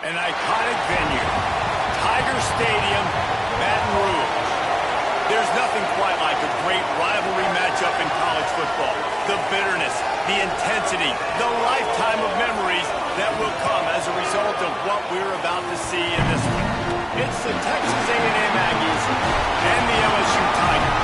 An iconic venue, Tiger Stadium, Baton Rouge. There's nothing quite like a great rivalry matchup in college football. The bitterness, the intensity, the lifetime of memories that will come as a result of what we're about to see in this one. It's the Texas A&M Aggies and the LSU Tigers.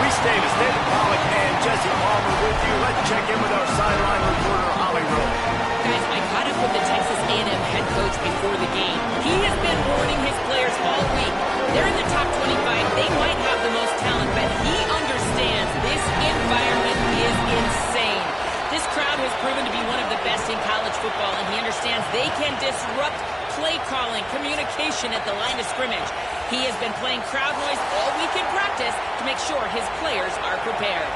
Reese Davis, David Pollack, and Jesse Palmer with you. Let's check in with our sideline reporter, Holly Rowe. Guys, I caught up with the Texas A&M head coach before the game. He has been warning his players all week. They're in the top 25. They might have the most talent, but he understands this environment is insane. This crowd has proven to be one of the best in college football, and he understands they can disrupt play calling, communication at the line of scrimmage. He has been playing crowd noise all week in practice to make sure his players are prepared.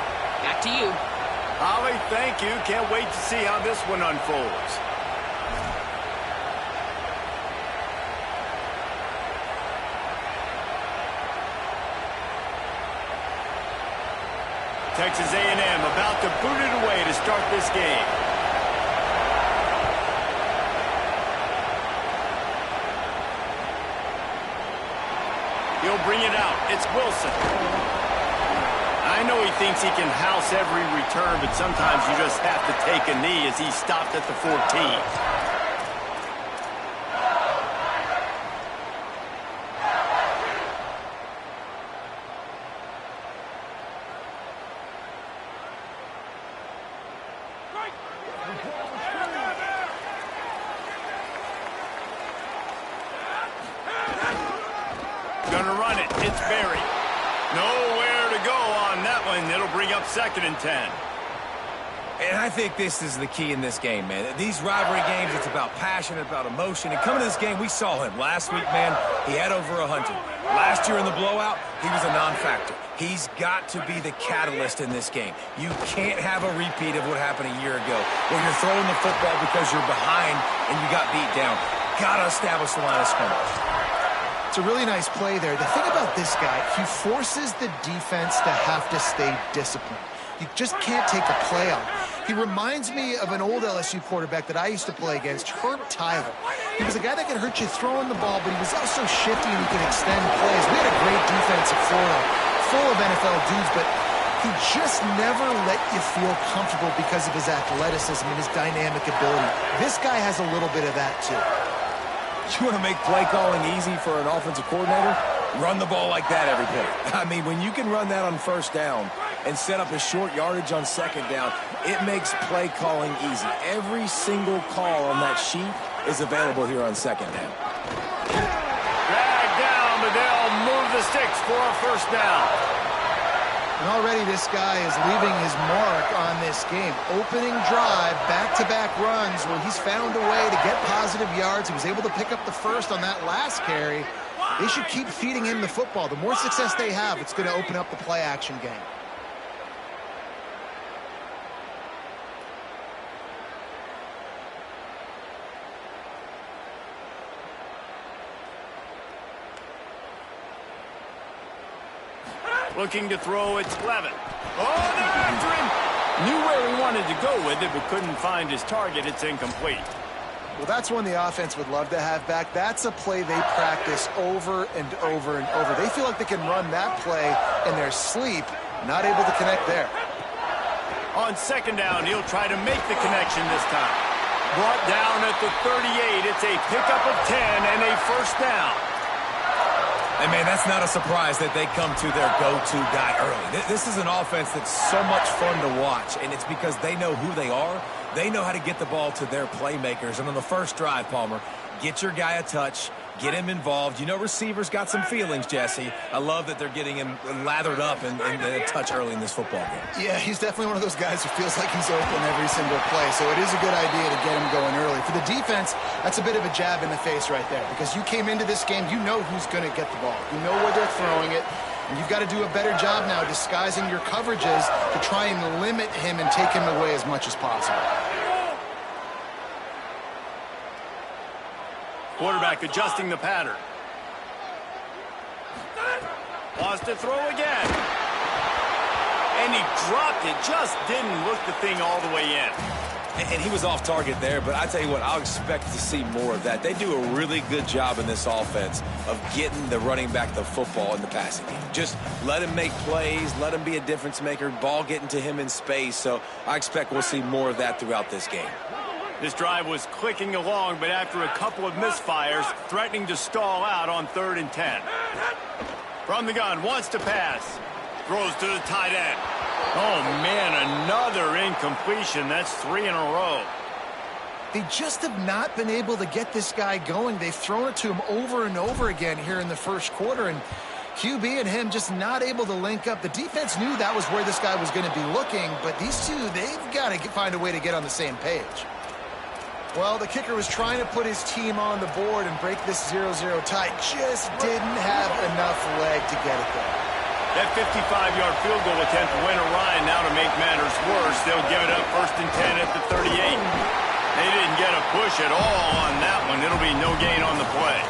Back to you. Holly, thank you. Can't wait to see how this one unfolds. Texas A&M about to boot it away to start this game. He'll bring it out. It's Wilson. I know he thinks he can house every return, but sometimes you just have to take a knee as he stopped at the 14. Gonna run it. It's Berry. Nowhere to go on that one. It'll bring up 2nd and 10. And I think this is the key in this game, man. These rivalry games, it's about passion, about emotion. And coming to this game, we saw him last week, man. He had over 100. Last year in the blowout, he was a non-factor. He's got to be the catalyst in this game. You can't have a repeat of what happened a year ago, where you're throwing the football because you're behind and you got beat down. Got to establish the line of scrimmage. It's a really nice play there. The thing about this guy, he forces the defense to have to stay disciplined. You just can't take a play on. He reminds me of an old LSU quarterback that I used to play against, Herb Tyler. He was a guy that could hurt you throwing the ball, but he was also shifty and he could extend plays. We had a great defense at Florida, full of NFL dudes, but he just never let you feel comfortable because of his athleticism and his dynamic ability. This guy has a little bit of that too. You want to make play calling easy for an offensive coordinator? Run the ball like that every play. I mean, when you can run that on 1st down and set up a short yardage on 2nd down, it makes play calling easy. Every single call on that sheet is available here on 2nd down. Drag down, but they'll move the sticks for a 1st down. And already this guy is leaving his mark on this game. Opening drive, back-to-back runs where he's found a way to get positive yards. He was able to pick up the 1st on that last carry. They should keep feeding him the football. The more success they have, it's going to open up the play-action game. Looking to throw, it's Levin. Oh, they're after him! Knew where he wanted to go with it, but couldn't find his target. It's incomplete. Well, that's one the offense would love to have back. That's a play they practice over and over and over. They feel like they can run that play in their sleep, not able to connect there. On 2nd down, he'll try to make the connection this time. Brought down at the 38. It's a pickup of 10 and a 1st down. And, man, that's not a surprise that they come to their go-to guy early. This is an offense that's so much fun to watch, and it's because they know who they are. They know how to get the ball to their playmakers. And on the 1st drive, Palmer, get your guy a touch, get him involved. You know receivers got some feelings, Jesse. I love that they're getting him lathered up and a touch early in this football game. Yeah, he's definitely one of those guys who feels like he's open every single play, so it is a good idea to get him going early. For the defense, that's a bit of a jab in the face right there because you came into this game, you know who's going to get the ball. You know where they're throwing it, and you've got to do a better job now disguising your coverages to try and limit him and take him away as much as possible. Quarterback adjusting the pattern. Wants to throw again. And he dropped it. Just didn't look the thing all the way in. And he was off target there, but I tell you what, I'll expect to see more of that. They do a really good job in this offense of getting the running back the football in the passing game. Just let him make plays, let him be a difference maker, ball getting to him in space. So I expect we'll see more of that throughout this game. This drive was clicking along, but after a couple of misfires, threatening to stall out on 3rd and 10. From the gun, wants to pass. Throws to the tight end. Oh, man, another incompletion. That's 3 in a row. They just have not been able to get this guy going. They've thrown it to him over and over again here in the first quarter, and QB and him just not able to link up. The defense knew that was where this guy was going to be looking, but these two, they've got to find a way to get on the same page. Well, the kicker was trying to put his team on the board and break this 0-0 tie. Just didn't have enough leg to get it there. That 55-yard field goal attempt went awry, and now to make matters worse, they'll give it up 1st and 10 at the 38. They didn't get a push at all on that one. It'll be no gain on the play.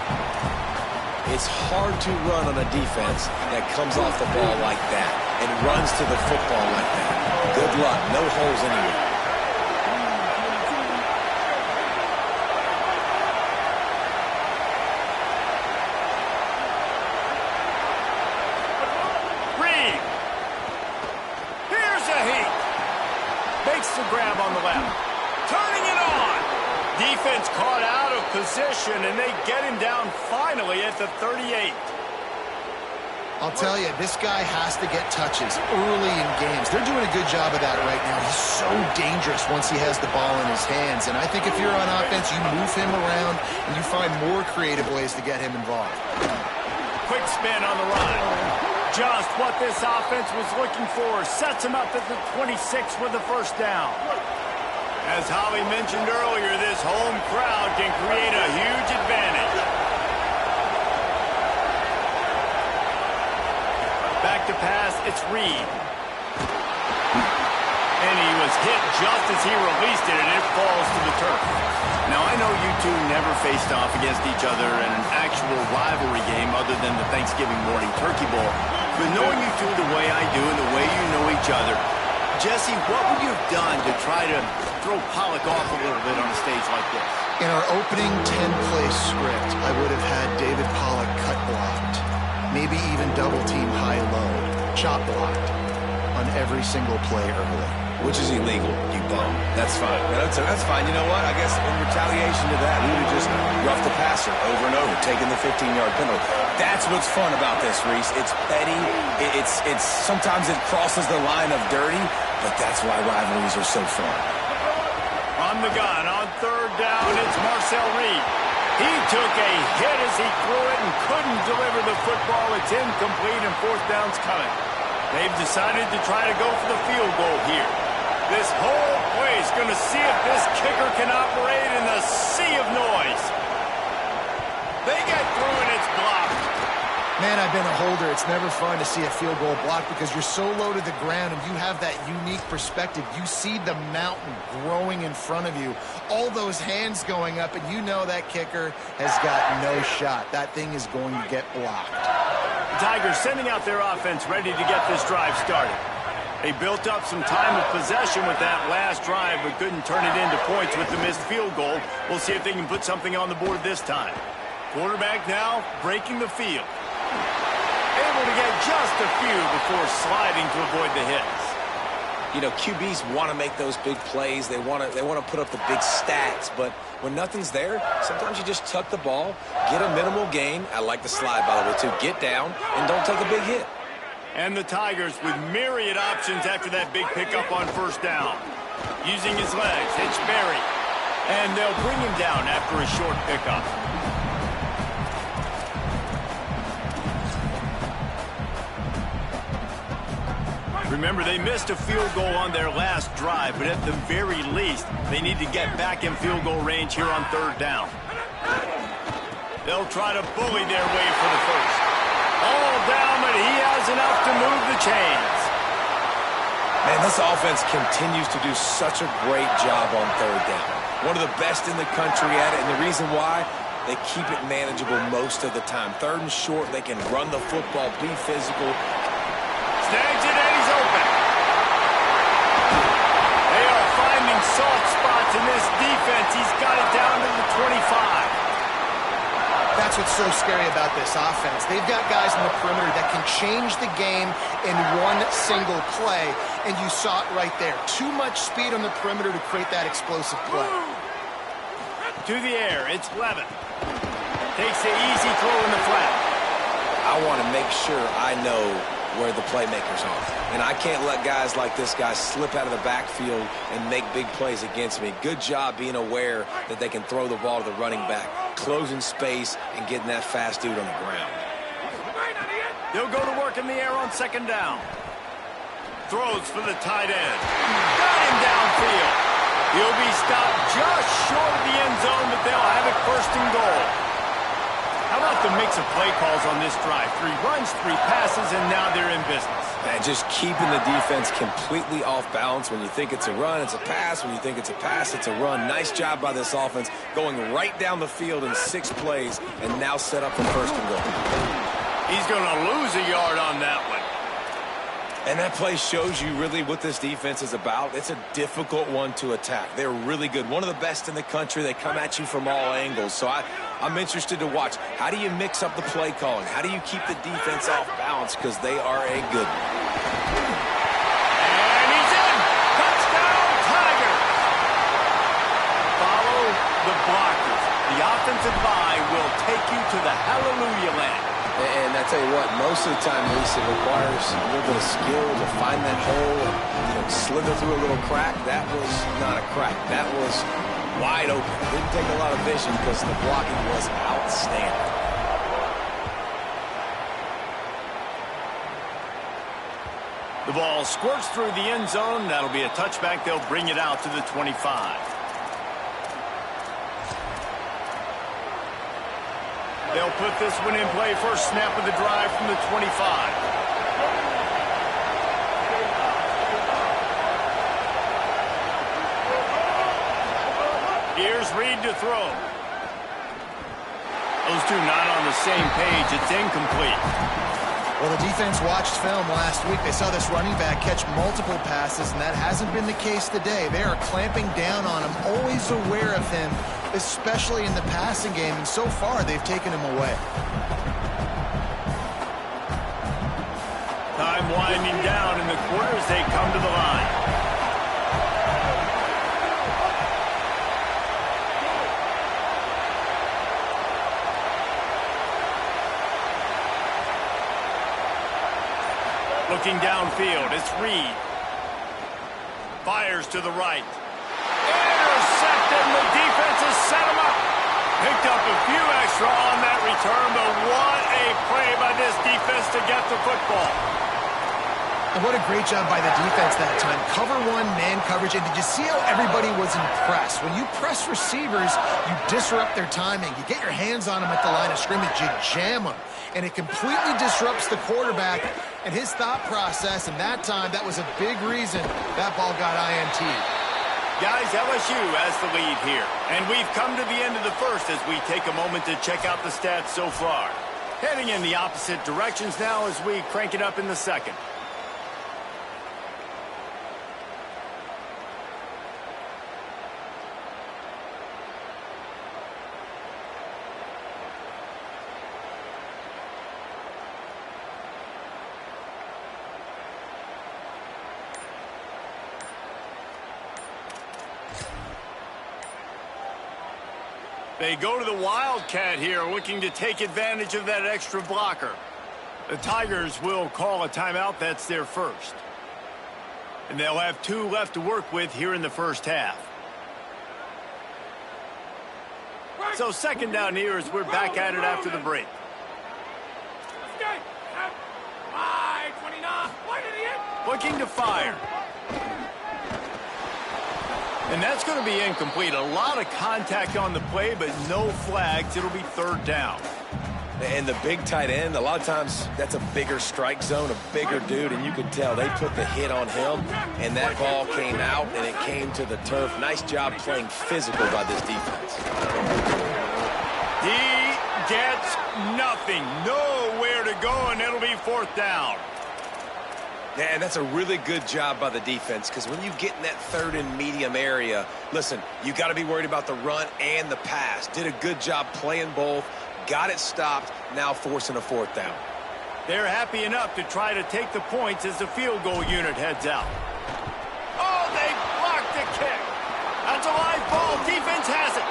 It's hard to run on a defense that comes off the ball like that and runs to the football like that. Good luck. No holes anywhere. The grab on the left. Turning it on. Defense caught out of position, and they get him down finally at the 38. I'll tell you, this guy has to get touches early in games. They're doing a good job of that right now. He's so dangerous once he has the ball in his hands. And I think if you're on offense, you move him around, and you find more creative ways to get him involved. Quick spin on the run. Just what this offense was looking for. Sets him up at the 26 with the first down. As Holly mentioned earlier, this home crowd can create a huge advantage. Back to pass, it's Reed. And he was hit just as he released it, and it falls to the turf. Now, I know you two never faced off against each other in an actual rivalry game other than the Thanksgiving morning turkey bowl. But knowing you two the way I do and the way you know each other, Jesse, what would you have done to try to throw Pollock off a little bit on a stage like this? In our opening 10-play script, I would have had David Pollock cut blocked, maybe even double-team high-low, chop blocked on every single play early. Which is illegal, you bum. That's fine. That's fine. You know what? I guess in retaliation to that, we would just rough the passer over and over, taking the 15-yard penalty. That's what's fun about this, Reese. It's petty. It's sometimes it crosses the line of dirty, but that's why rivalries are so fun. On the gun, on 3rd down, it's Marcel Reed. He took a hit as he threw it and couldn't deliver the football. It's incomplete, and 4th down's coming. They've decided to try to go for the field goal here. This whole place going to see if this kicker can operate in the sea of noise. They get through and it's blocked. Man, I've been a holder. It's never fun to see a field goal blocked because you're so low to the ground and you have that unique perspective. You see the mountain growing in front of you, all those hands going up, and you know that kicker has got no shot. That thing is going to get blocked. The Tigers sending out their offense ready to get this drive started. They built up some time of possession with that last drive, but couldn't turn it into points with the missed field goal. We'll see if they can put something on the board this time. Quarterback now breaking the field. Able to get just a few before sliding to avoid the hits. You know, QBs want to make those big plays. They want to put up the big stats, but when nothing's there, sometimes you just tuck the ball, get a minimal gain. I like the slide, by the way, too. Get down and don't take a big hit. And the Tigers with myriad options after that big pickup on 1st down. Using his legs, it's Berry. And they'll bring him down after a short pickup. Remember, they missed a field goal on their last drive, but at the very least, they need to get back in field goal range here on 3rd down. They'll try to bully their way for the first. All down, but he has enough to move the chains. Man, this offense continues to do such a great job on 3rd down. One of the best in the country at it, and the reason why, they keep it manageable most of the time. 3rd and short, they can run the football, be physical. Snags it, and he's open. They are finding soft spots defense. He's got it down to the 25. That's what's so scary about this offense. They've got guys in the perimeter that can change the game in one single play, and you saw it right there. Too much speed on the perimeter to create that explosive play. To the air, it's Levin. Takes the easy throw in the flat. I want to make sure I know where the playmakers are. And I can't let guys like this guy slip out of the backfield and make big plays against me. Good job being aware that they can throw the ball to the running back, closing space, and getting that fast dude on the ground. He'll go to work in the air on second down. Throws for the tight end. Got him downfield. He'll be stopped just short of the end zone, but they'll have it first and goal. How about the mix of play calls on this drive? 3 runs, 3 passes, and now they're in business. And just keeping the defense completely off balance. When you think it's a run, it's a pass. When you think it's a pass, it's a run. Nice job by this offense going right down the field in 6 plays and now set up for first and goal. He's going to lose a yard on that one. And that play shows you really what this defense is about. It's a difficult one to attack. They're really good. One of the best in the country. They come at you from all angles. So I'm interested to watch. How do you mix up the play calling? How do you keep the defense off balance? Because they are a good one. And he's in. Touchdown, Tigers. Follow the blockers. The offensive line will take you to the hallelujah land. And I tell you what, most of the time, Reese, it requires a little bit of skill to find that hole and slither through a little crack. That was not a crack. That was wide open. Didn't take a lot of vision because the blocking was outstanding. The ball squirts through the end zone. That'll be a touchback. They'll bring it out to the 25. They'll put this one in play. First snap of the drive from the 25. Here's Reed to throw. Those two not on the same page. It's incomplete. Well, the defense watched film last week. They saw this running back catch multiple passes, and that hasn't been the case today. They are clamping down on him, always aware of him, especially in the passing game, and so far they've taken him away. Time winding down in the quarter as they come to the line. Looking downfield, it's Reed. Fires to the right. Intercepted, and the defense has set him up. Picked up a few extra on that return, but what a play by this defense to get the football. And what a great job by the defense that time. Cover 1, man coverage, and did you see how everybody was impressed? When you press receivers, you disrupt their timing. You get your hands on them at the line of scrimmage, you jam them, and it completely disrupts the quarterback and his thought process, and that time, that was a big reason that ball got INT. Guys, LSU has the lead here, and we've come to the end of the first as we take a moment to check out the stats so far. Heading in the opposite directions now as we crank it up in the second. They go to the Wildcat here, looking to take advantage of that extra blocker. The Tigers will call a timeout. That's their first. And they'll have 2 left to work with here in the first half. So second down here as we're back at it after the break. Looking to fire. And that's going to be incomplete. A lot of contact on the play, but no flags. It'll be third down. And the big tight end, a lot of times that's a bigger strike zone, a bigger dude, and you could tell they put the hit on him, and that ball came out, and it came to the turf. Nice job playing physical by this defense. He gets nothing. Nowhere to go, and it'll be fourth down. Yeah, and that's a really good job by the defense, because when you get in that third and medium area, listen, you got to be worried about the run and the pass. Did a good job playing both, got it stopped, now forcing a fourth down. They're happy enough to try to take the points as the field goal unit heads out. Oh, they blocked the kick. That's a live ball. Defense has it.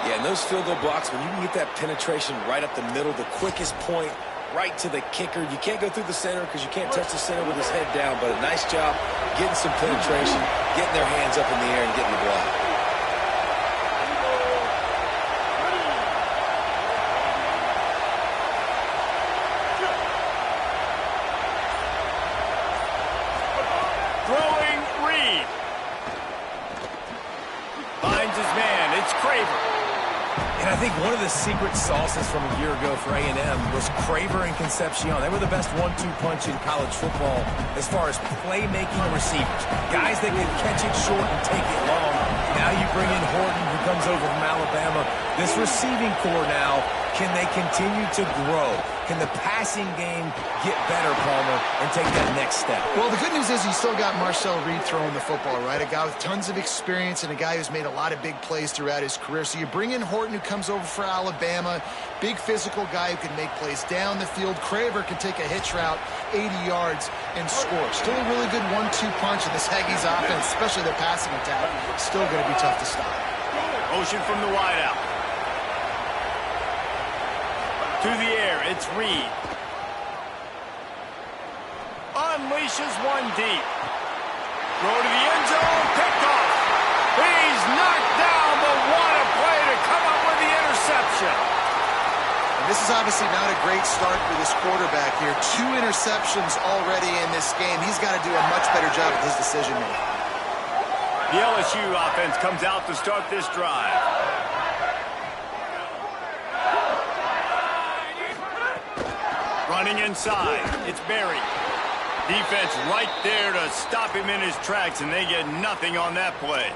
Yeah, and those field goal blocks, when you can get that penetration right up the middle, the quickest point, right to the kicker. You can't go through the center because you can't touch the center with his head down, but a nice job getting some penetration, getting their hands up in the air and getting the block. Throwing Reed. Finds his man. It's Craver. And I think one of the secret sauces from a year ago for A&M was Craver and Concepcion. They were the best 1-2 punch in college football as far as playmaking receivers. Guys that can catch it short and take it long. Now you bring in Horton, who comes over from Alabama. This receiving core now, can they continue to grow? Can the passing game get better, Palmer, and take that next step? Well, the good news is you still got Marcel Reed throwing the football, right? A guy with tons of experience and a guy who's made a lot of big plays throughout his career. So you bring in Horton, who comes over for Alabama, big physical guy who can make plays down the field. Craver can take a hitch route 80 yards and score. Still a really good 1-2 punch in this Aggies offense, especially their passing attack. Still going to be tough to stop. Motion from the wideout. To the air, it's Reed. Unleashes one deep. Throw to the end zone, picked off. He's knocked down, but what a play to come up with the interception. And this is obviously not a great start for this quarterback here. 2 interceptions already in this game. He's got to do a much better job with his decision-making. The LSU offense comes out to start this drive. Running inside, it's Berry. Defense right there to stop him in his tracks, and they get nothing on that play.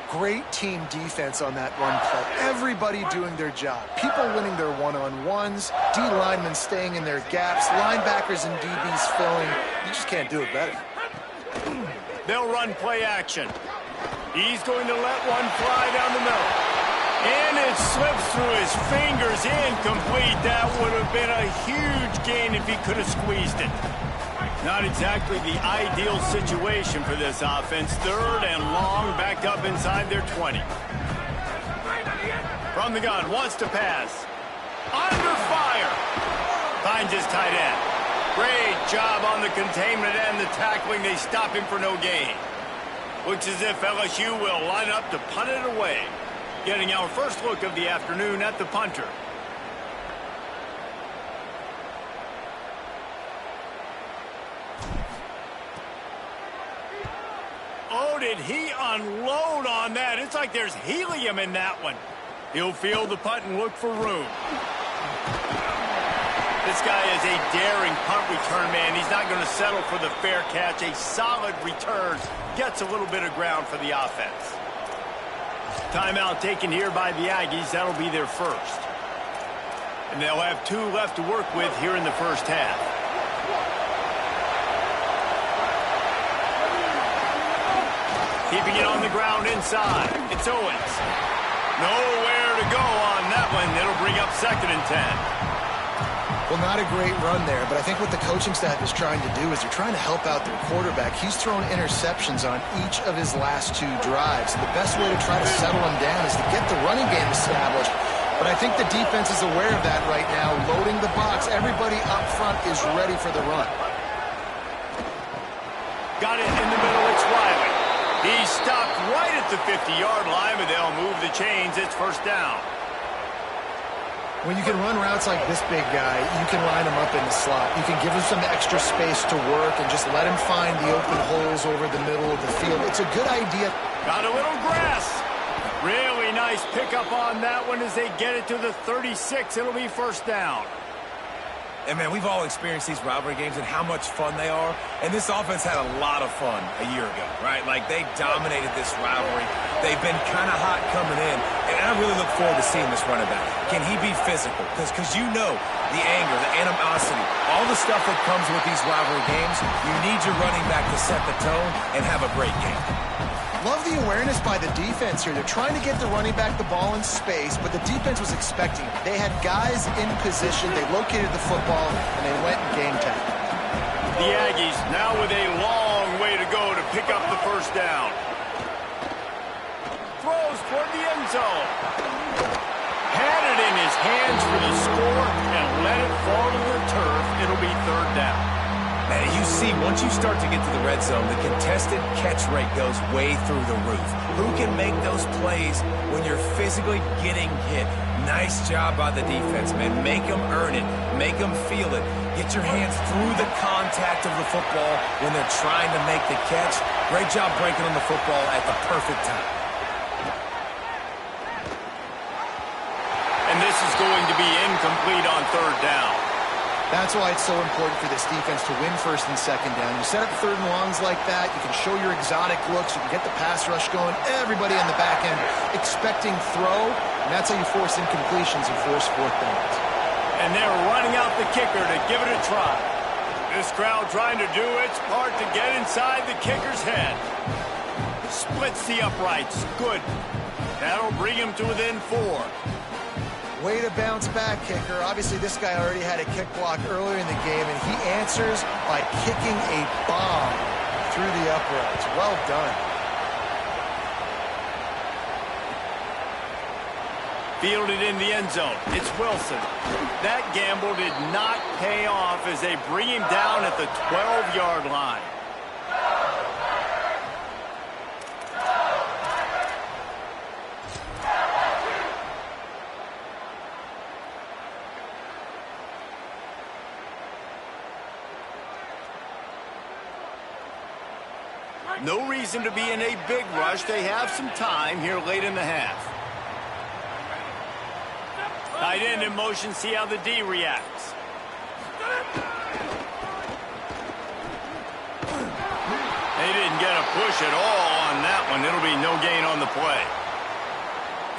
Great team defense on that run play. Everybody doing their job. People winning their one-on-ones, D linemen staying in their gaps, linebackers and DBs filling. You just can't do it better. They'll run play action. He's going to let one fly down the middle. And it slips through his fingers, incomplete. That would have been a huge gain if he could have squeezed it. Not exactly the ideal situation for this offense. 3rd and long, backed up inside their 20. From the gun, wants to pass. Under fire. Finds his tight end. Great job on the containment and the tackling. They stop him for no gain. Looks as if LSU will line up to punt it away. Getting our first look of the afternoon at the punter. Oh, did he unload on that? It's like there's helium in that one. He'll field the punt and look for room. This guy is a daring punt return man. He's not going to settle for the fair catch. A solid return. Gets a little bit of ground for the offense. Timeout taken here by the Aggies. That'll be their first. And they'll have 2 left to work with here in the first half. Keeping it on the ground inside. It's Owens. Nowhere to go on that one. It'll bring up 2nd and 10. Well, not a great run there, but I think what the coaching staff is trying to do is they're trying to help out their quarterback. He's thrown interceptions on each of his last 2 drives. The best way to try to settle him down is to get the running game established. But I think the defense is aware of that right now, loading the box. Everybody up front is ready for the run. Got it in the middle. It's Riley. He stopped right at the 50-yard line, but they'll move the chains. It's first down. When you can run routes like this big guy, you can line him up in the slot. You can give him some extra space to work and just let him find the open holes over the middle of the field. It's a good idea. Got a little grass. Really nice pickup on that one as they get it to the 36. It'll be first down. And, man, we've all experienced these rivalry games and how much fun they are. And this offense had a lot of fun a year ago, right? Like, they dominated this rivalry. They've been kind of hot coming in. And I really look forward to seeing this running back. Can he be physical? Because you know the anger, the animosity, all the stuff that comes with these rivalry games, you need your running back to set the tone and have a great game. Love the awareness by the defense here. They're trying to get the running back the ball in space, but the defense was expecting it. They had guys in position, they located the football, and they went and game tagged. The Aggies now with a long way to go to pick up the first down. Throws toward the end zone. Had it in his hands for the score and let it fall to the turf. It'll be third down. Man, you see, once you start to get to the red zone, the contested catch rate goes way through the roof. Who can make those plays when you're physically getting hit? Nice job by the defense, man. Make them earn it. Make them feel it. Get your hands through the contact of the football when they're trying to make the catch. Great job breaking on the football at the perfect time. And this is going to be incomplete on third down. That's why it's so important for this defense to win first and second down. You set up third and longs like that, you can show your exotic looks, you can get the pass rush going, everybody on the back end expecting throw, and that's how you force incompletions and force fourth downs. And they're running out the kicker to give it a try. This crowd trying to do its part to get inside the kicker's head. Splits the uprights. Good. That'll bring him to within 4. Way to bounce back, kicker. Obviously, this guy already had a kick block earlier in the game, and he answers by kicking a bomb through the uprights. Well done. Fielded in the end zone. It's Wilson. That gamble did not pay off as they bring him down at the 12-yard line. No reason to be in a big rush. They have some time here late in the half. Tight end in motion. See how the D reacts. They didn't get a push at all on that one. It'll be no gain on the play.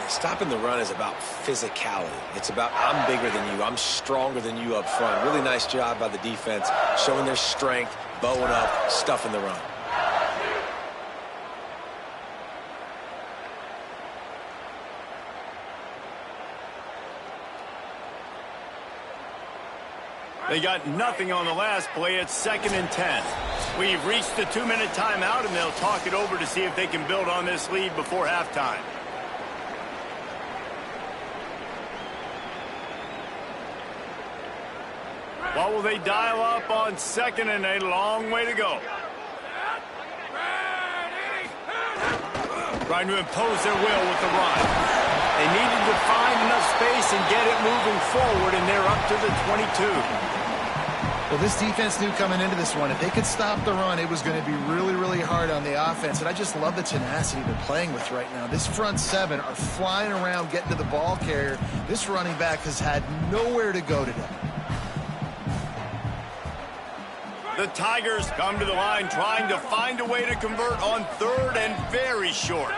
Stopping the run is about physicality. It's about I'm bigger than you. I'm stronger than you up front. Really nice job by the defense, showing their strength, bowing up, stuffing the run. They got nothing on the last play. It's 2nd and 10. We've reached the 2-minute timeout, and they'll talk it over to see if they can build on this lead before halftime. What will they dial up on 2nd and a long way to go? Trying to impose their will with the run. They needed to find enough space and get it moving forward, and they're up to the 22. Well, this defense knew coming into this one, if they could stop the run, it was going to be really, really hard on the offense. And I just love the tenacity they're playing with right now. This front 7 are flying around, getting to the ball carrier. This running back has had nowhere to go today. The Tigers come to the line trying to find a way to convert on 3rd and very short.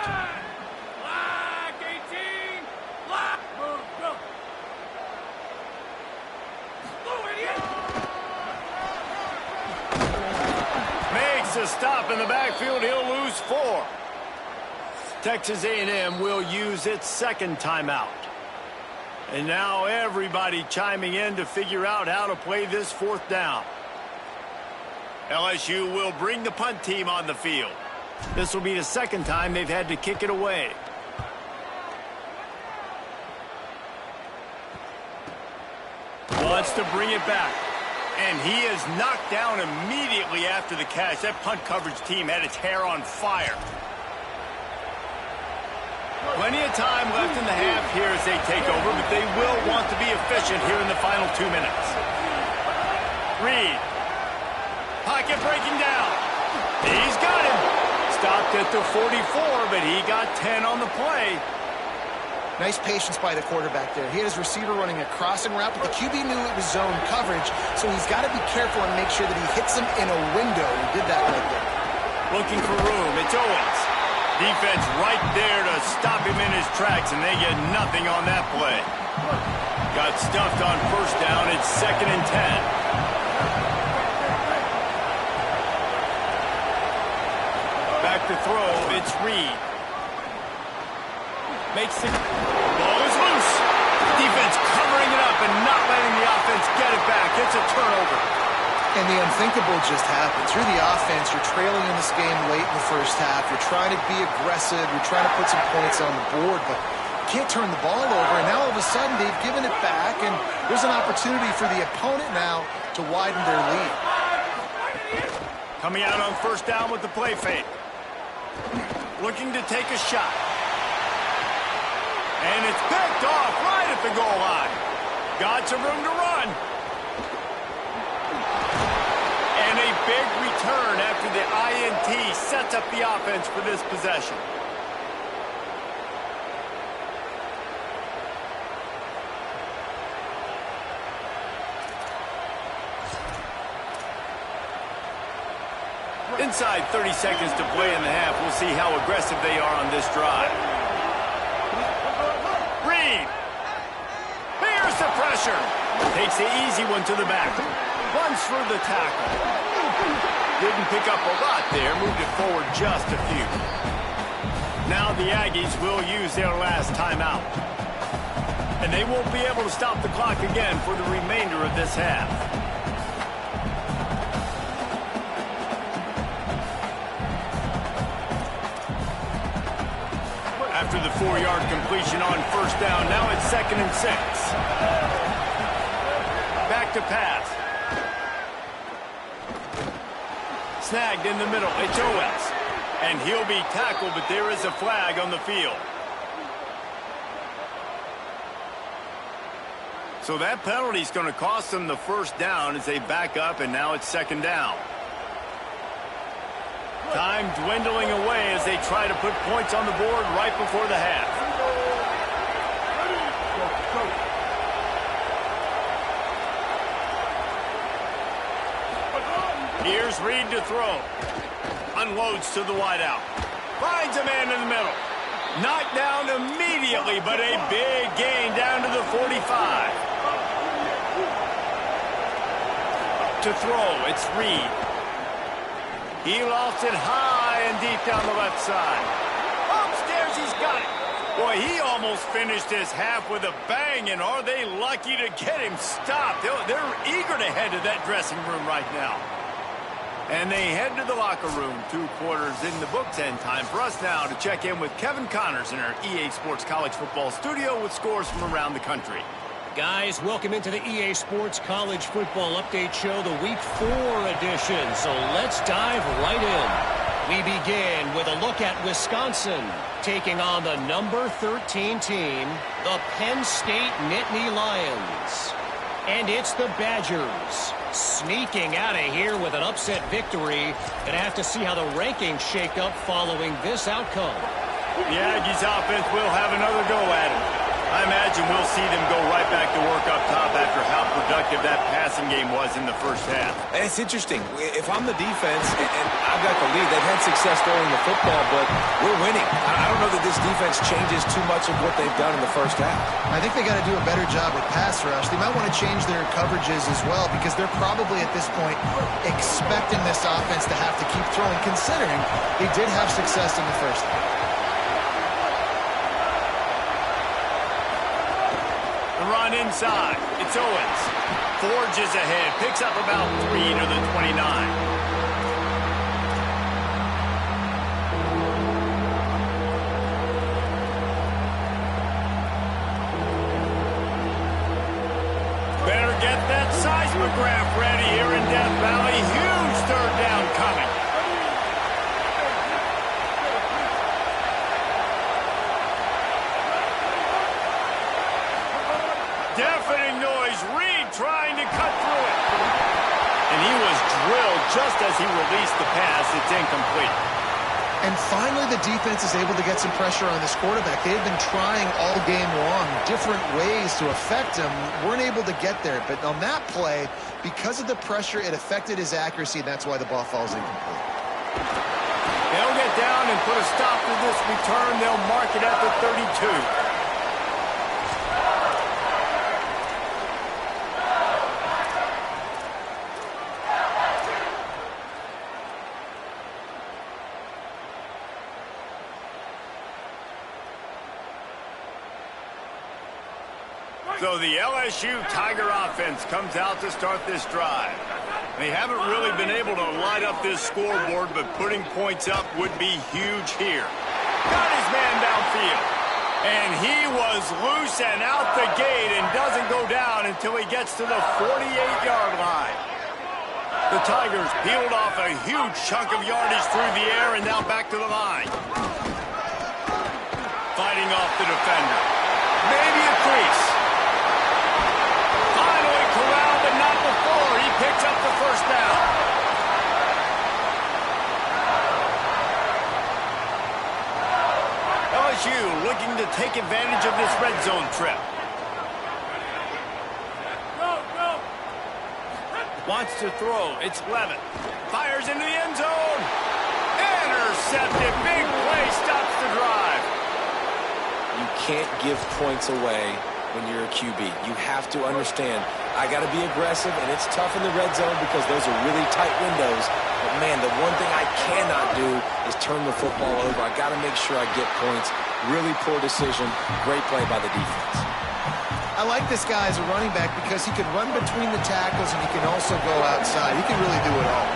Makes a stop in the backfield. He'll lose 4. Texas A&M will use its 2nd timeout. And now everybody chiming in to figure out how to play this 4th down. LSU will bring the punt team on the field. This will be the 2nd time they've had to kick it away. Wants to bring it back. And he is knocked down immediately after the catch. That punt coverage team had its hair on fire. Plenty of time left in the half here as they take over, but they will want to be efficient here in the final 2 minutes. Reed. Pocket breaking down. He's got him. Stopped at the 44, but he got 10 on the play. Nice patience by the quarterback there. He had his receiver running a crossing route, but the QB knew it was zone coverage, so he's got to be careful and make sure that he hits him in a window. He did that right there. Looking for room. It's Owens. Defense right there to stop him in his tracks, and they get nothing on that play. Got stuffed on first down. It's 2nd and 10. Back to throw. It's Reed. Makes it. Ball is loose. Defense covering it up and not letting the offense get it back. It's a turnover. And the unthinkable just happened. Through the offense, you're trailing in this game late in the first half. You're trying to be aggressive. You're trying to put some points on the board, but you can't turn the ball over. And now all of a sudden, they've given it back, and there's an opportunity for the opponent now to widen their lead. Coming out on first down with the play fake. Looking to take a shot. And it's picked off right at the goal line. Got some room to run. And a big return after the INT sets up the offense for this possession. Inside 30 seconds to play in the half. We'll see how aggressive they are on this drive. Reed. Here's the pressure. Takes the easy one to the back. Runs through the tackle. Didn't pick up a lot there. Moved it forward just a few. Now the Aggies will use their last timeout. And they won't be able to stop the clock again for the remainder of this half. After the 4-yard completion on first down, now it's 2nd and 6. Back to pass. Snagged in the middle. It's Owens. And he'll be tackled, but there is a flag on the field. So that penalty is going to cost them the first down as they back up, and now it's 2nd down. Time dwindling away as they try to put points on the board right before the half. Here's Reed to throw. Unloads to the wideout. Finds a man in the middle. Knocked down immediately, but a big gain down to the 45. To throw, it's Reed. He lost it high and deep down the left side. Upstairs, he's got it. Boy, he almost finished his half with a bang, and are they lucky to get him stopped? They're eager to head to that dressing room right now. And they head to the locker room. 2 quarters in the books, and time for us now to check in with Kevin Connors in our EA Sports College Football studio with scores from around the country. Guys, welcome into the EA Sports College Football Update Show, the Week 4 edition. So let's dive right in. We begin with a look at Wisconsin taking on the number 13 team, the Penn State Nittany Lions. And it's the Badgers sneaking out of here with an upset victory. Gonna have to see how the rankings shake up following this outcome. The Aggies offense will have another go at it. I imagine we'll see them go right back to work up top after how productive that passing game was in the first half. And it's interesting. If I'm the defense and I've got the lead, they've had success throwing the football, but we're winning. I don't know that this defense changes too much of what they've done in the first half. I think they got to do a better job with pass rush. They might want to change their coverages as well because they're probably at this point expecting this offense to have to keep throwing, considering they did have success in the first half. Run inside. It's Owens. Forges ahead. Picks up about 3 to the 29. Better get that seismograph ready here in Death Valley. Huge 3rd down coming. Deafening noise. Reed trying to cut through it. And he was drilled just as he released the pass. It's incomplete. And finally, the defense is able to get some pressure on this quarterback. They've been trying all game long different ways to affect him. Weren't able to get there. But on that play, because of the pressure, it affected his accuracy, and that's why the ball falls incomplete. They'll get down and put a stop to this return. They'll mark it at the 32. So the LSU Tiger offense comes out to start this drive. They haven't really been able to light up this scoreboard, but putting points up would be huge here. Got his man downfield. And he was loose and out the gate and doesn't go down until he gets to the 48-yard line. The Tigers peeled off a huge chunk of yardage through the air and now back to the line. Fighting off the defender. Maybe a crease. Corral, but not before. He picks up the first down. LSU looking to take advantage of this red zone trip. Wants to throw. It's Levitt. Fires into the end zone. Intercepted. Big play stops the drive. You can't give points away when you're a QB. You have to understand, I got to be aggressive, and it's tough in the red zone because those are really tight windows. But, man, the one thing I cannot do is turn the football over. I got to make sure I get points. Really poor decision. Great play by the defense. I like this guy as a running back because he can run between the tackles and he can also go outside. He can really do it all.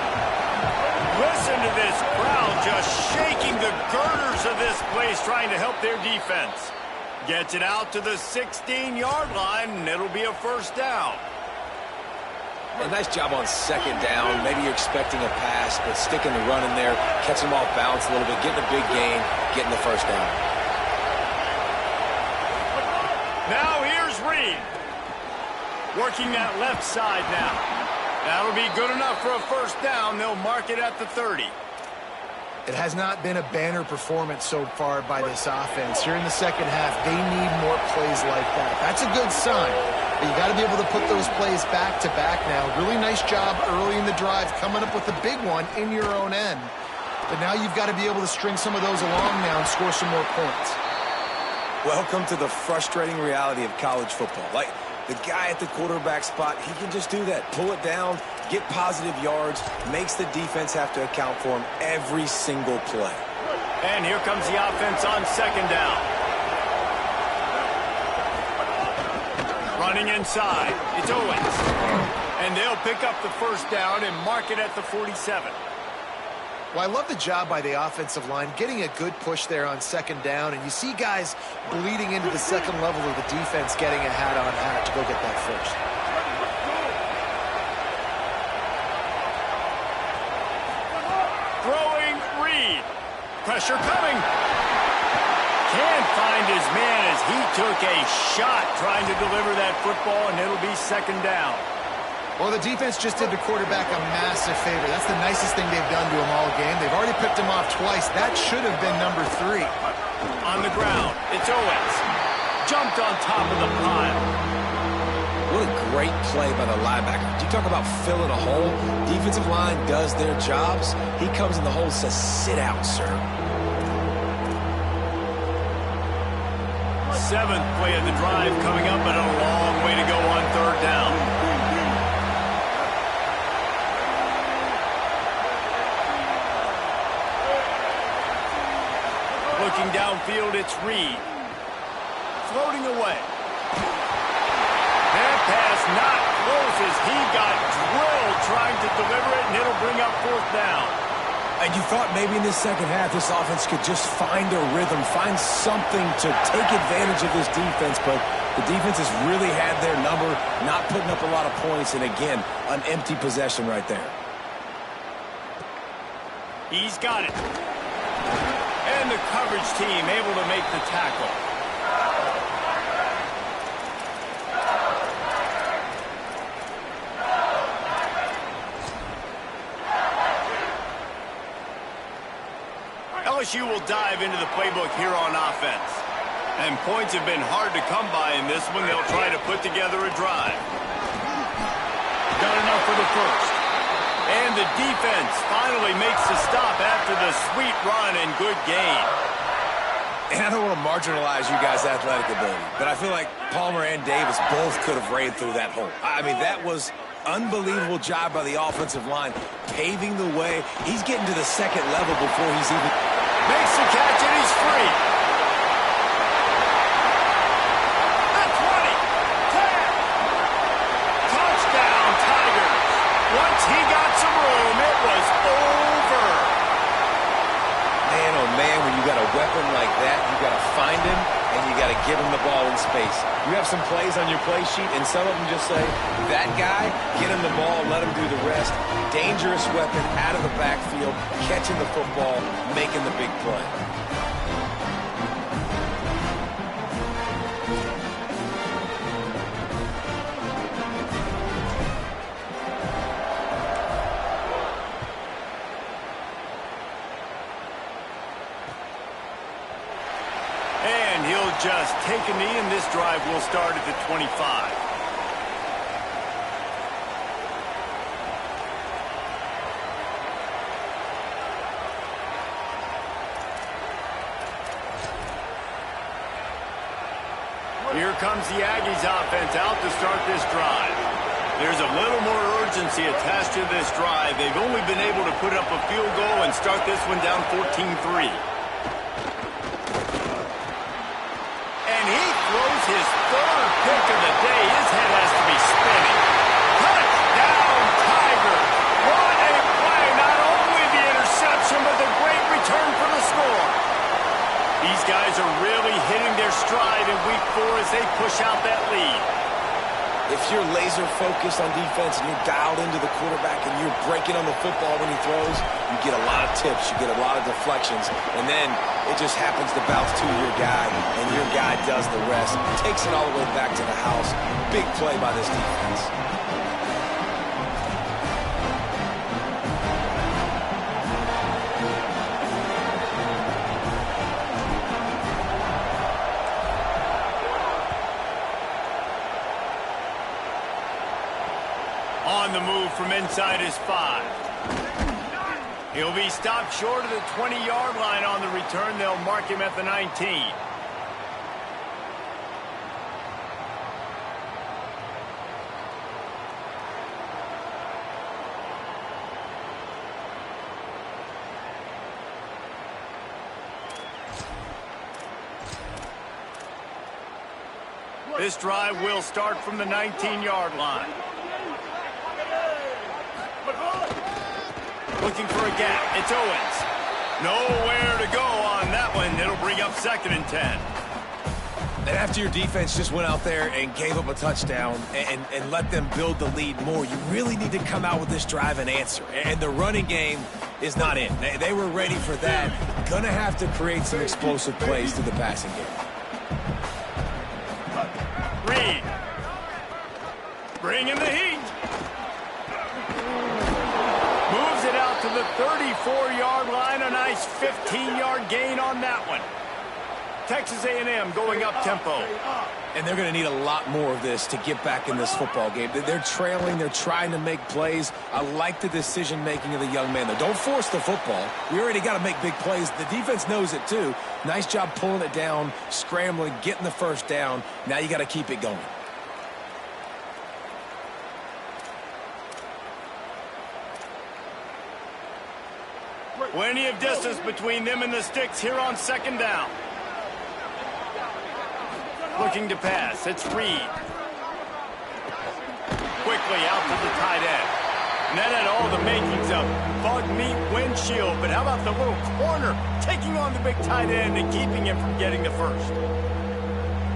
Listen to this crowd just shaking the girders of this place trying to help their defense. Gets it out to the 16-yard line, and it'll be a first down. A nice job on second down. Maybe you're expecting a pass, but sticking the run in there, catching them off balance a little bit, getting a big gain, getting the first down. Now here's Reed. Working that left side now. That'll be good enough for a first down. They'll mark it at the 30. It has not been a banner performance so far by this offense. Here in the second half, they need more plays like that. That's a good sign. But you got to be able to put those plays back to back now. Really nice job early in the drive coming up with a big one in your own end. But now you've got to be able to string some of those along now and score some more points. Welcome to the frustrating reality of college football. Like, the guy at the quarterback spot, he can just do that. Pull it down, get positive yards, makes the defense have to account for him every single play. And here comes the offense on second down. Running inside, it's Owens. And they'll pick up the first down and mark it at the 47. Well, I love the job by the offensive line, getting a good push there on second down, and you see guys bleeding into the second level of the defense getting a hat-on-hat to go get that first. Throwing Reed. Pressure coming. Can't find his man as he took a shot trying to deliver that football, and it'll be second down. Well, the defense just did the quarterback a massive favor. That's the nicest thing they've done to him all game. They've already picked him off twice. That should have been number 3. On the ground, it's Owens. Jumped on top of the pile. What a great play by the linebacker. Do you talk about filling a hole? Defensive line does their jobs. He comes in the hole and says, sit out, sir. 7th play of the drive coming up, and a long way to go on third down. Looking downfield, it's Reed. Floating away. That pass not close as he got drilled trying to deliver it, and it'll bring up fourth down. And you thought maybe in the second half this offense could just find a rhythm, find something to take advantage of this defense, but the defense has really had their number, not putting up a lot of points, and again, an empty possession right there. He's got it. And the coverage team able to make the tackle. LSU will dive into the playbook here on offense. And points have been hard to come by in this one. They'll try to put together a drive. Got enough for the first. And the defense finally makes the stop after the sweet run and good gain. And I don't want to marginalize you guys' athletic ability, but I feel like Palmer and Davis both could have ran through that hole. I mean, that was unbelievable job by the offensive line, paving the way. He's getting to the second level before he's even... Makes the catch and he's free. At 20, 10. Touchdown, Tigers. Once he got some room, it was over. Man, oh man, when you got a weapon like that, you got to find him and you got to give him the ball in space. You have some plays on your play sheet, and some of them just say, that guy, get him the ball, let him do the rest. Dangerous weapon out of the backfield, catching the football, making the big play. And he'll just take a knee, and this drive will start at the 25. Here comes the Aggies offense out to start this drive. There's a little more urgency attached to this drive. They've only been able to put up a field goal and start this one down 14-3. And he throws his third pick of the day. His head has to be spinning. Touchdown, Tigers. What a play. Not only the interception, but the great return for the score. These guys are really hitting their stride in week 4 as they push out that lead. If you're laser focused on defense and you're dialed into the quarterback and you're breaking on the football when he throws, you get a lot of tips, you get a lot of deflections, and then it just happens to bounce to your guy, and your guy does the rest. Takes it all the way back to the house. Big play by this defense. On the move from inside his 5. He'll be stopped short of the 20-yard line on the return. They'll mark him at the 19. This drive will start from the 19-yard line. Looking for a gap. It's Owens. Nowhere to go on that one. It'll bring up 2nd and 10. And after your defense just went out there and gave up a touchdown and let them build the lead more, you really need to come out with this drive and answer. And the running game is not in. They were ready for that. Gonna have to create some explosive plays through the passing game. Reed. Bringing the heat. Moves it out to the 34-yard line. A nice 15-yard gain on that one. Texas A&M going up tempo. And they're going to need a lot more of this to get back in this football game. They're trailing. They're trying to make plays. I like the decision-making of the young man, though. Don't force the football. We already got to make big plays. The defense knows it, too. Nice job pulling it down, scrambling, getting the first down. Now you got to keep it going. Plenty of distance between them and the sticks here on 2nd down. Looking to pass. It's Reed. Quickly out to the tight end. And that had all the makings of bug meat windshield. But how about the little corner taking on the big tight end and keeping him from getting the first?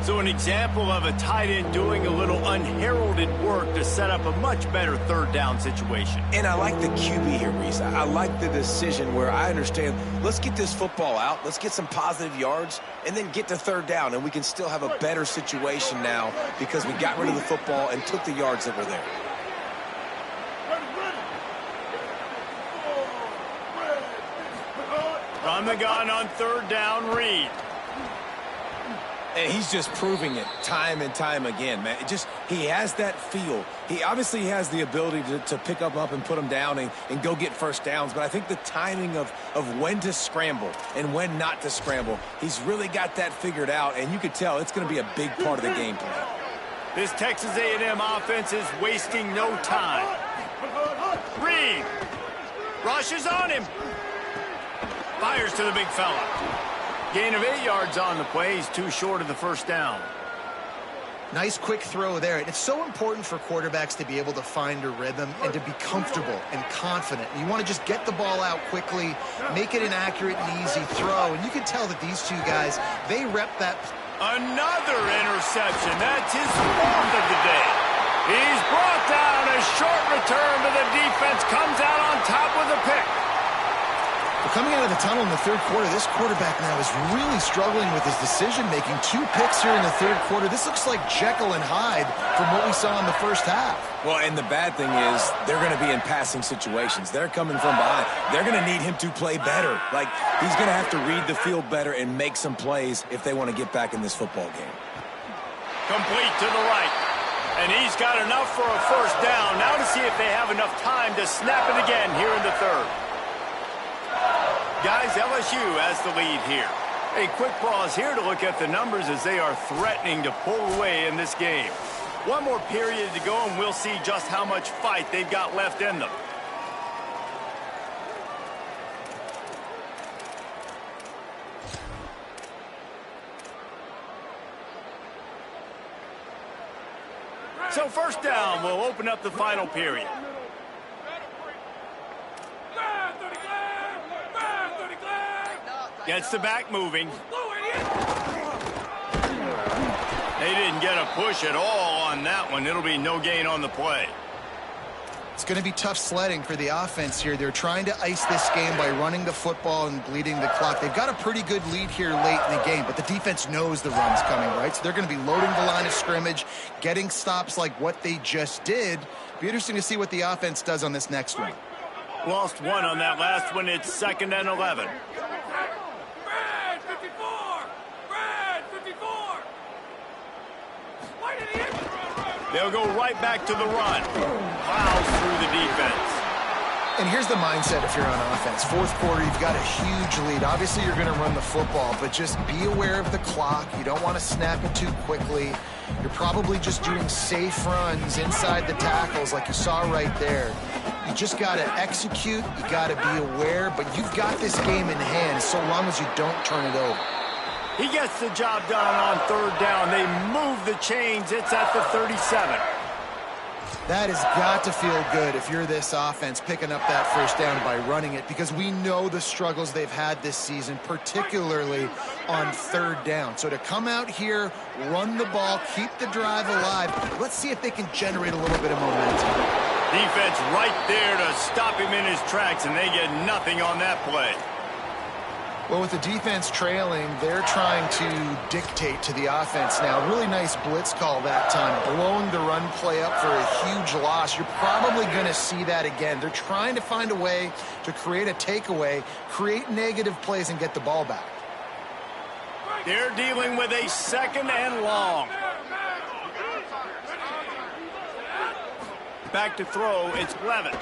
So an example of a tight end doing a little unheralded work to set up a much better 3rd down situation. And I like the QB here, Reese. I like the decision where I understand, let's get this football out, let's get some positive yards, and then get to 3rd down, and we can still have a better situation now because we got rid of the football and took the yards that were there. From From the gun on third down, Reed. And he's just proving it time and time again, man. He has that feel. He obviously has the ability to pick up and put them down and go get first downs. But I think the timing of when to scramble and when not to scramble, he's really got that figured out. And you could tell it's going to be a big part of the game plan. This Texas A&M offense is wasting no time. Reed rushes on him. Fires to the big fella. Gain of 8 yards on the play. He's too short of the first down. Nice quick throw there. And it's so important for quarterbacks to be able to find a rhythm and to be comfortable and confident. You want to just get the ball out quickly, make it an accurate and easy throw. And you can tell that these two guys, they rep that. Another interception. That's his 4th of the day. He's brought down. A short return to the defense. Comes out on top with a pick. Well, coming out of the tunnel in the third quarter, this quarterback now is really struggling with his decision-making. 2 picks here in the third quarter. This looks like Jekyll and Hyde from what we saw in the first half. Well, and the bad thing is they're going to be in passing situations. They're coming from behind. They're going to need him to play better. Like, he's going to have to read the field better and make some plays if they want to get back in this football game. Complete to the right. And he's got enough for a first down. Now to see if they have enough time to snap it again here in the third. Guys, LSU has the lead here. A quick pause here to look at the numbers as they are threatening to pull away in this game. One more period to go, and we'll see just how much fight they've got left in them. So first down will open up the final period. Gets the back moving. They didn't get a push at all on that one. It'll be no gain on the play. It's going to be tough sledding for the offense here. They're trying to ice this game by running the football and bleeding the clock. They've got a pretty good lead here late in the game, but the defense knows the run's coming, right? So they're going to be loading the line of scrimmage, getting stops like what they just did. Be interesting to see what the offense does on this next one. Lost one on that last one. It's 2nd and 11. They'll go right back to the run. Plows through the defense. And here's the mindset if you're on offense. Fourth quarter, you've got a huge lead. Obviously, you're going to run the football, but just be aware of the clock. You don't want to snap it too quickly. You're probably just doing safe runs inside the tackles like you saw right there. You just got to execute. You got to be aware, but you've got this game in hand so long as you don't turn it over. He gets the job done on third down. They move the chains. It's at the 37. That has got to feel good if you're this offense picking up that first down by running it, because we know the struggles they've had this season, particularly on third down. So to come out here, run the ball, keep the drive alive, let's see if they can generate a little bit of momentum. Defense right there to stop him in his tracks, and they get nothing on that play. Well, with the defense trailing, they're trying to dictate to the offense now. Really nice blitz call that time, blowing the run play up for a huge loss. You're probably going to see that again. They're trying to find a way to create a takeaway, create negative plays, and get the ball back. They're dealing with a 2nd and long. Back to throw, it's Levin.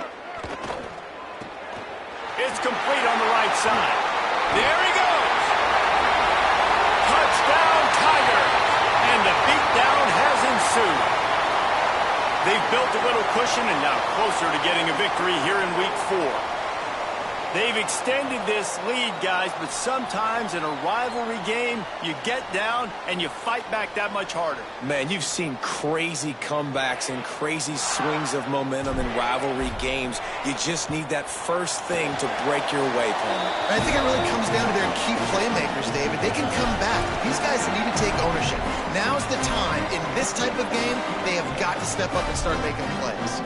It's complete on the right side. There he goes. Touchdown, Tiger. And the beatdown has ensued. They've built a little cushion and now closer to getting a victory here in week 4. They've extended this lead, guys, but sometimes in a rivalry game, you get down and you fight back that much harder. Man, you've seen crazy comebacks and crazy swings of momentum in rivalry games. You just need that first thing to break your way, Palmer. I think it really comes down to their key playmakers, David. They can come back. These guys need to take ownership. Now's the time. In this type of game, they have got to step up and start making plays.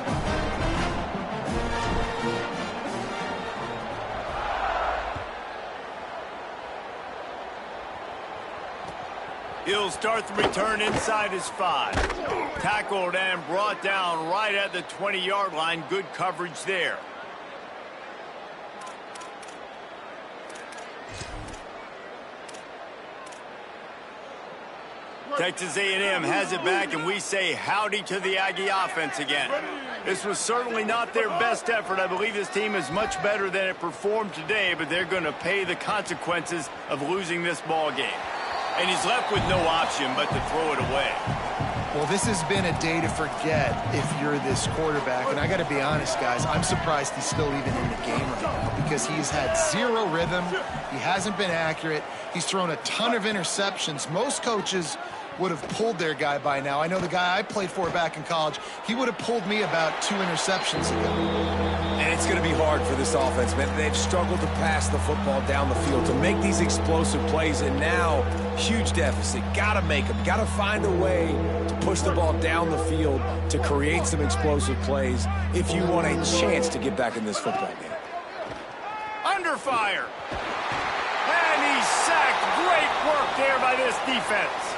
He'll start the return inside his 5. Tackled and brought down right at the 20-yard line. Good coverage there. Texas A&M has it back, and we say howdy to the Aggie offense again. This was certainly not their best effort. I believe this team is much better than it performed today, but they're going to pay the consequences of losing this ball game. And he's left with no option but to throw it away. Well, this has been a day to forget if you're this quarterback. And I got to be honest, guys, I'm surprised he's still even in the game right now because he's had zero rhythm. He hasn't been accurate. He's thrown a ton of interceptions. Most coaches would have pulled their guy by now. I know the guy I played for back in college, he would have pulled me about 2 interceptions ago. And it's going to be hard for this offense, man. They've struggled to pass the football down the field, to make these explosive plays, and now, huge deficit. Got to make them. Got to find a way to push the ball down the field to create some explosive plays if you want a chance to get back in this football game. Under fire. And he's sacked. Great work there by this defense.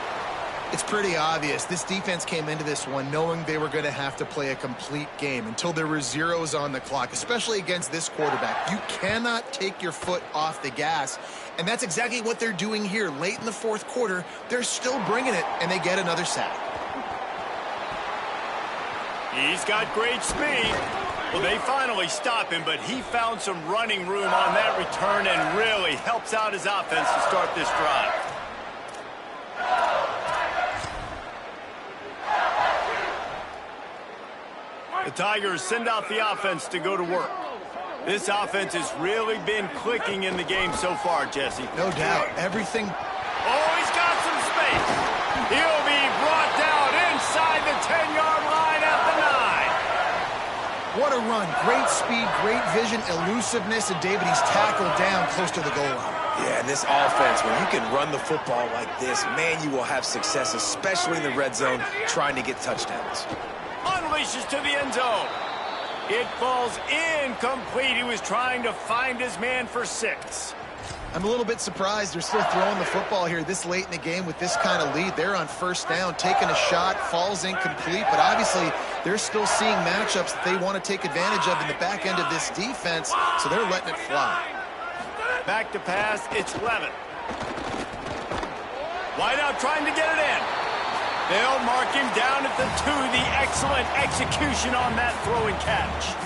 It's pretty obvious. This defense came into this one knowing they were going to have to play a complete game until there were zeros on the clock, especially against this quarterback. You cannot take your foot off the gas, and that's exactly what they're doing here. Late in the fourth quarter, they're still bringing it, and they get another sack. He's got great speed. Well, they finally stop him, but he found some running room on that return and really helps out his offense to start this drive. The Tigers send out the offense to go to work. This offense has really been clicking in the game so far, Jesse. No doubt. Everything. Oh, he's got some space. He'll be brought down inside the 10-yard line at the 9. What a run. Great speed, great vision, elusiveness, and David, he's tackled down close to the goal line. Yeah, this offense, when you can run the football like this, man, you will have success, especially in the red zone, trying to get touchdowns. Unleashes to the end zone. It falls incomplete. He was trying to find his man for 6. I'm a little bit surprised they're still throwing the football here this late in the game with this kind of lead. They're on first down, taking a shot, falls incomplete, but obviously they're still seeing matchups that they want to take advantage of in the back end of this defense, so they're letting it fly. Back to pass, it's Levitt. Wide out trying to get it in. They'll mark him down at the 2. The excellent execution on that throw and catch.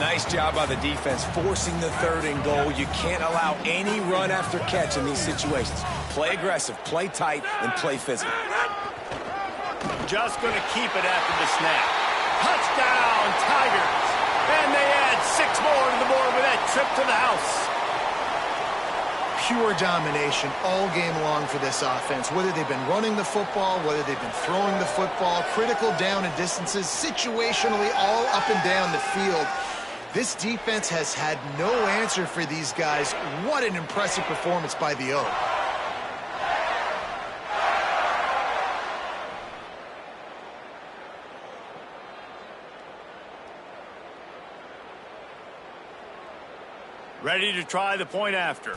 Nice job by the defense forcing the 3rd and goal. You can't allow any run after catch in these situations. Play aggressive, play tight, and play physical. Just going to keep it after the snap. Touchdown, Tigers. And they add 6 more to the board with that trip to the house. Pure domination all game long for this offense. Whether they've been running the football, whether they've been throwing the football, critical down and distances, situationally all up and down the field. This defense has had no answer for these guys. What an impressive performance by the O. Ready to try the point after.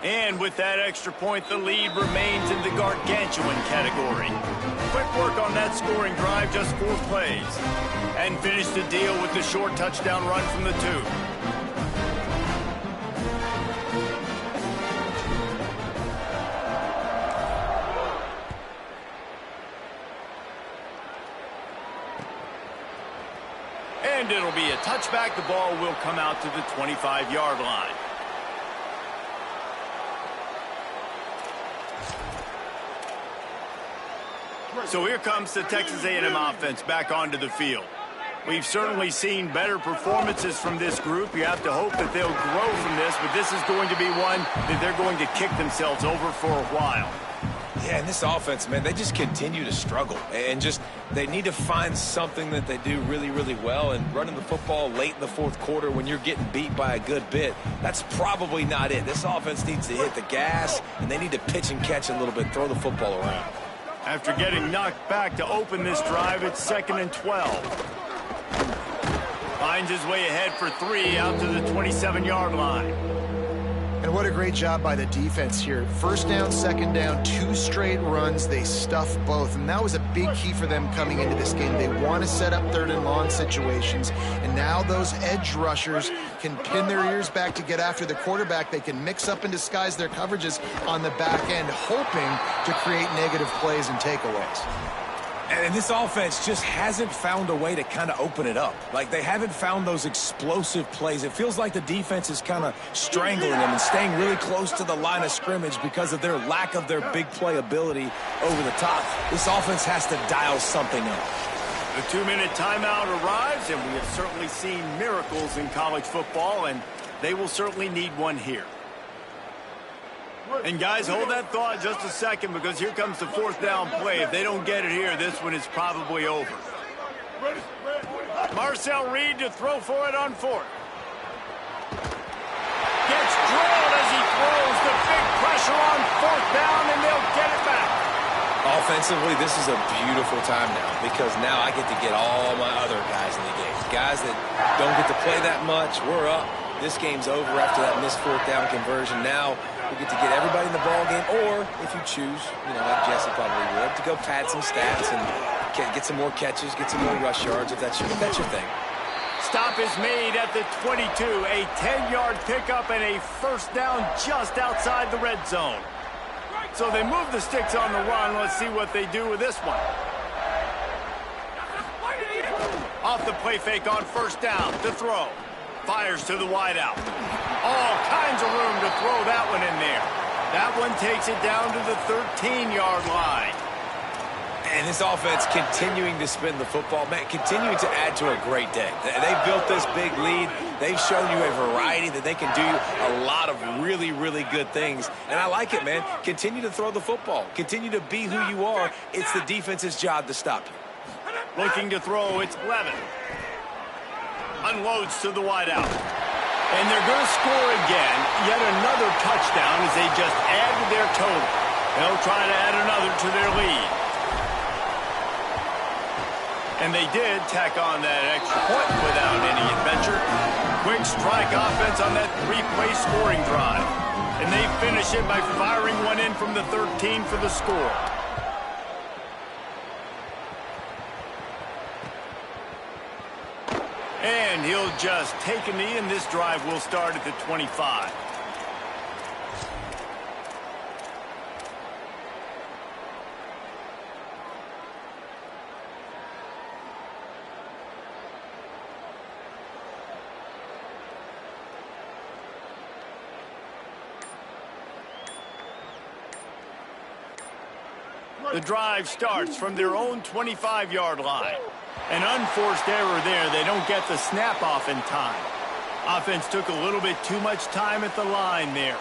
And with that extra point, the lead remains in the gargantuan category. Quick work on that scoring drive, just 4 plays. And finish the deal with the short touchdown run from the 2. And it'll be a touchback. The ball will come out to the 25-yard line. So here comes the Texas A&M offense back onto the field. We've certainly seen better performances from this group. You have to hope that they'll grow from this, but this is going to be one that they're going to kick themselves over for a while. Yeah, and this offense, man, they just continue to struggle. And they need to find something that they do really, really well. And running the football late in the fourth quarter when you're getting beat by a good bit, that's probably not it. This offense needs to hit the gas, and they need to pitch and catch a little bit, throw the football around. After getting knocked back to open this drive, it's 2nd and 12. Finds his way ahead for 3 out to the 27-yard line. And And what a great job by the defense here. First down, second down, 2 straight runs. They stuffed both, and that was a big key for them coming into this game. They want to set up third and long situations, and now those edge rushers can pin their ears back to get after the quarterback. They can mix up and disguise their coverages on the back end, hoping to create negative plays and takeaways. And this offense just hasn't found a way to kind of open it up. Like, they haven't found those explosive plays. It feels like the defense is kind of strangling them and staying really close to the line of scrimmage because of their lack of their big play ability over the top. This offense has to dial something up. The 2-minute timeout arrives, and we have certainly seen miracles in college football, and they will certainly need one here. And guys, hold that thought just a second, because here comes the 4th down play. If they don't get it here, this one is probably over. Marcel Reed to throw for it on 4th. Gets drilled as he throws. The big pressure on 4th down, and they'll get it back. Offensively, this is a beautiful time now, because now I get to get all my other guys in the game. Guys that don't get to play that much, we're up. This game's over after that missed 4th down conversion. Now we get to get everybody in the ball game, or if you choose, like Jesse probably would, to go pad some stats and get some more catches, get some more rush yards if that's your thing. Stop is made at the 22. A 10-yard pickup and a 1st down just outside the red zone. So they move the sticks on the run. Let's see what they do with this one. Off the play fake on 1st down to throw. Fires to the wideout. All kinds of room to throw that one in there. That one takes it down to the 13-yard line. And this offense continuing to spin the football, man, continuing to add to a great day. They've built this big lead. They've shown you a variety that they can do a lot of really, really good things. And I like it, man. Continue to throw the football. Continue to be who you are. It's the defense's job to stop you. Looking to throw, it's Levin. Unloads to the wideout. And they're going to score again. Yet another touchdown as they just add to their total. They'll try to add another to their lead. And they did tack on that extra point without any adventure. Quick strike offense on that 3-play scoring drive. And they finish it by firing one in from the 13 for the score. And he'll just take a knee, and this drive will start at the 25. The drive starts from their own 25-yard line. An unforced error there. They don't get the snap off in time. Offense took a little bit too much time at the line there.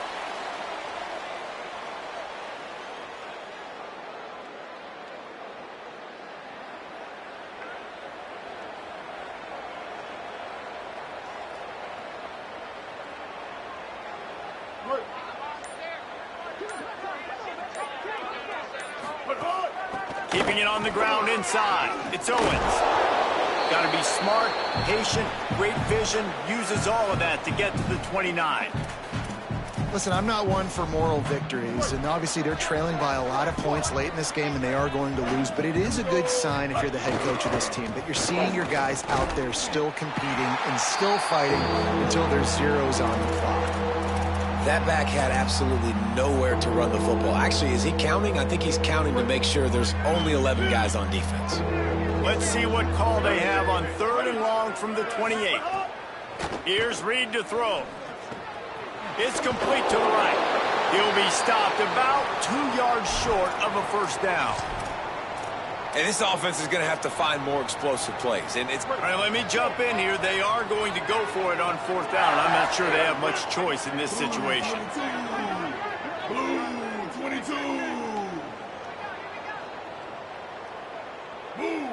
Keeping it on the ground inside. It's Owens. Got to be smart, patient, great vision, uses all of that to get to the 29. Listen, I'm not one for moral victories, and obviously they're trailing by a lot of points late in this game, and they are going to lose, but it is a good sign if you're the head coach of this team that you're seeing your guys out there still competing and still fighting until there's zeros on the clock. That back had absolutely nowhere to run the football. Actually, is he counting? I think he's counting to make sure there's only 11 guys on defense. Let's see what call they have on 3rd and long from the 28. Here's Reed to throw. It's complete to the right. He'll be stopped about 2 yards short of a 1st down. And this offense is going to have to find more explosive plays. And it's... All right, let me jump in here. They are going to go for it on 4th down. I'm not sure they have much choice in this situation. Blue 22. Move.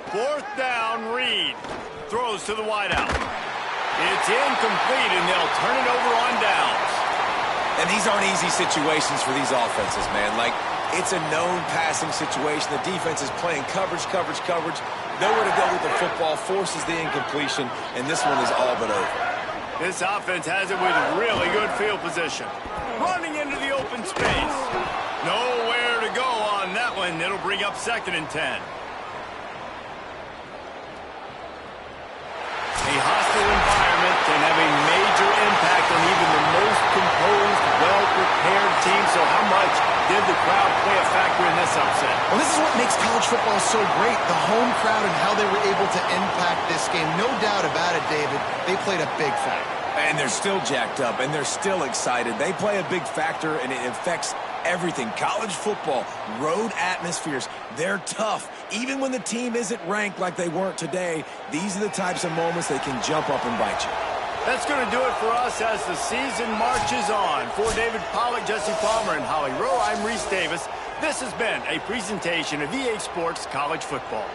Fourth down, Reed throws to the wideout. It's incomplete, and they'll turn it over on downs. And these aren't easy situations for these offenses, man. Like, it's a known passing situation. The defense is playing coverage. Nowhere to go with the football, forces the incompletion, and this one is all but over. This offense has it with really good field position. Running into the open space. Nowhere to go on that one. It'll bring up 2nd and 10. A hostile environment can have a major impact on even the most composed, well-prepared team. So how much did the crowd play a factor in this upset? Well, this is what makes college football so great, the home crowd and how they were able to impact this game. No doubt about it, David. They played a big factor. And they're still jacked up, and they're still excited. They play a big factor, and it affects everything. College football, road atmospheres, they're tough. Even when the team isn't ranked like they weren't today, these are the types of moments they can jump up and bite you. That's going to do it for us as the season marches on. For David Pollack, Jesse Palmer, and Holly Rowe, I'm Reese Davis. This has been a presentation of EA Sports College Football.